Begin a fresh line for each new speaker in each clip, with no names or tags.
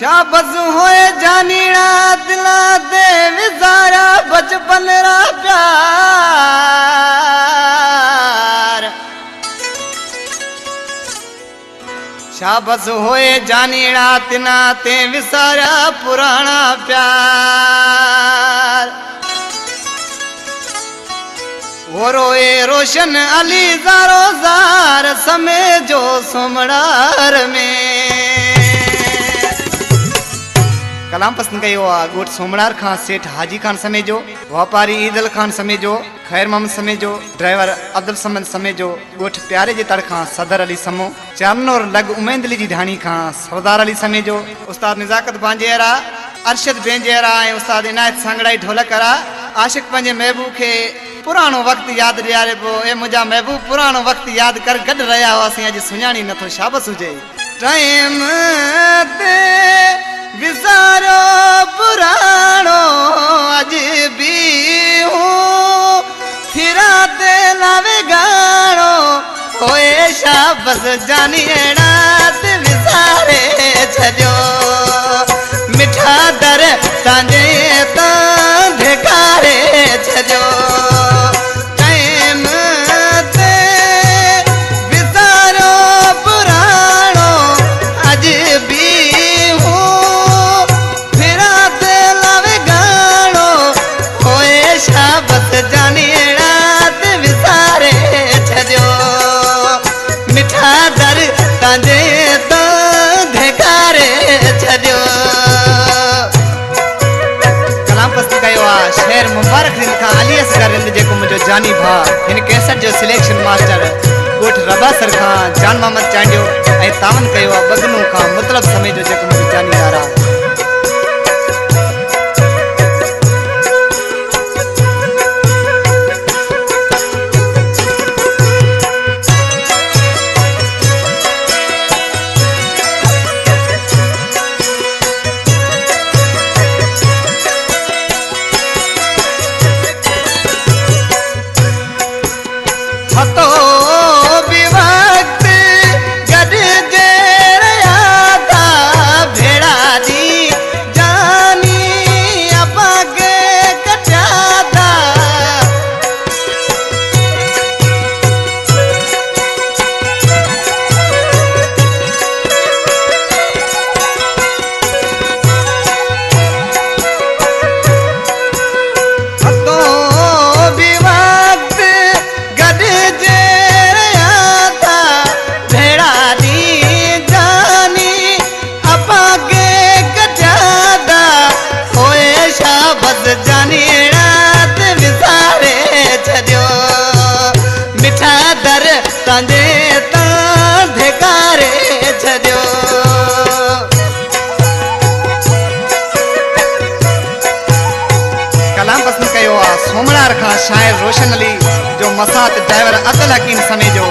शाबस होए जानीड़ा दिला दे विजारा बचपन रा प्यार। शाबस होए जानीड़ा तिना ते विसारा पुराना प्यार। वो रोए रोशन अली ज़ारो ज़ार समय जो सोमड़ार में। कलाम पसंद कयो आ गोट सोमड़ार खां सेठ हाजी खान समेजो, व्यापारी ईदल खान समेजो, खैर मोहम्मद समेजो, ड्राइवर अब्दुल समद समेजो, गोठ प्यारे जे तड़ खां सदर अली समो, चामनोर लग उमेंद अली जी ढाणी खां सरदार अली समेजो, उस्ताद निजाकत बांजेरा, अरशद बेंजेरा ऐं उस्ताद इनायत सांगड़ाई ढोलकरा। आशिक पंहिंजे महबूब खे पुराणो वक्त याद ॾियारे पियो। ए मुंहिंजा महबूब पुराणो वक्त याद कर गॾु रहिया हुआसीं, अॼु सुञाणी नथो शाबस हुजे। टाइम ते विसारो पुराणो अॼु बि हूं फिरा ते लावे गाणो होए शाबस जानी अहिड़ा ते विसारे छॾियो। मिठा दर तव्हांजे तां ढेकारे छॾियो। टाइम ते विसारो पुराणो अॼु बि हूं फिरा ते लावे गाणो होए शाबस जानी अहिड़ा ते विसारे छॾियो। मिठा दर तव्हांजे तां ढेकारे छॾियो। शेर मुबारक रिंद खां अली असगर रिंद जेको मुंहिंजो जानी भा हिन कैसेट जो सिलेक्शन मास्टर गोठ रबासर खां जान मोहम्मद चांडियो ऐं तावन कयो आहे बगनू खां मतलब समेजो जेको मुंहिंजो जानी यारा। तो भी वक्त गड जे रहा था भेड़ा दी जानी अबागे कटा था। तो भी वक्त गड जानी रात विसारे छॾियो। मिठा दर तव्हांजे तां ढेकारे छॾियो। कलाम पसंद कयो आहे सोमनार खां शाइर रोशन अली जो मसात ड्राइवर अब्दुल हकीम समेजो।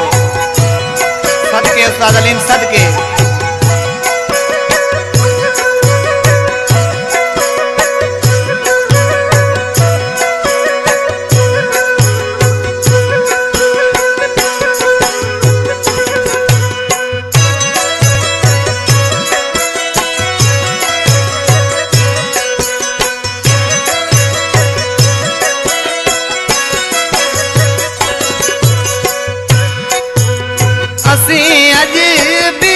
सदके उस्ताद अलीम सदके। असीं अॼु बि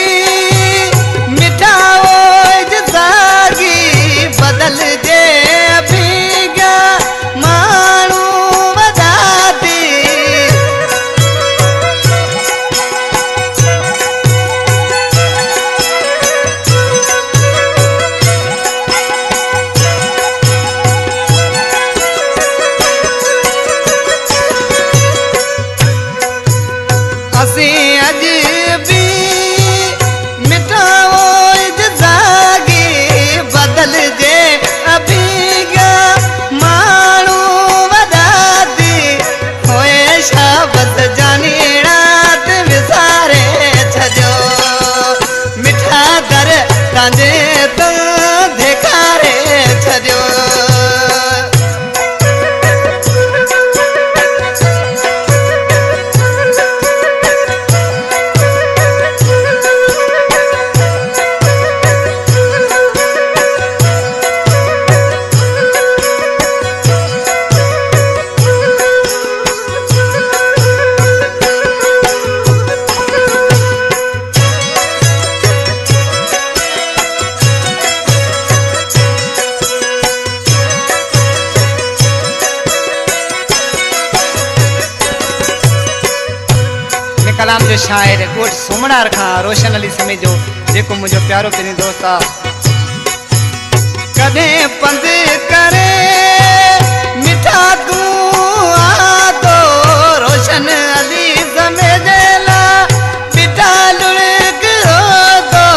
कलाम जो शायर गोठ सोमनार खां रोशन अली समेजो जेको मुझो प्यारो पिनी दोस्त आ कदे पंद करे मिठा तू आ तो रोशन अली समेजेला पिता लुड़क रो दो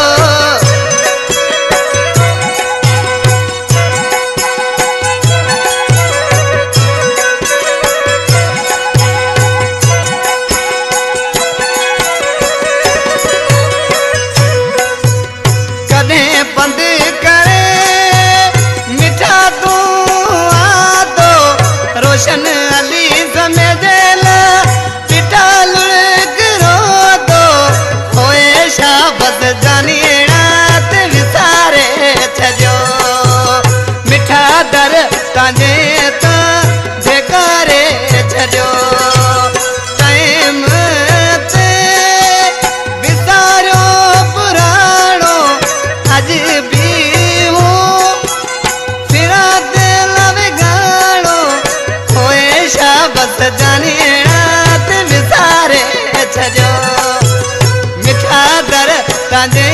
कदे पंद करे मिठा तू आ तो रोशन अली समेजेला पिता लुड़क रो दो होए शाबत जानीड़ा ते विसारे छजो मिठा दर तांजे ता जेकारे छजो टाइम ते विसारो पुराणो अज भी हूँ फिरा दिल बिगाड़ो होए शाबत जानीड़ा ते विसारे छजो मिठा दर तांजे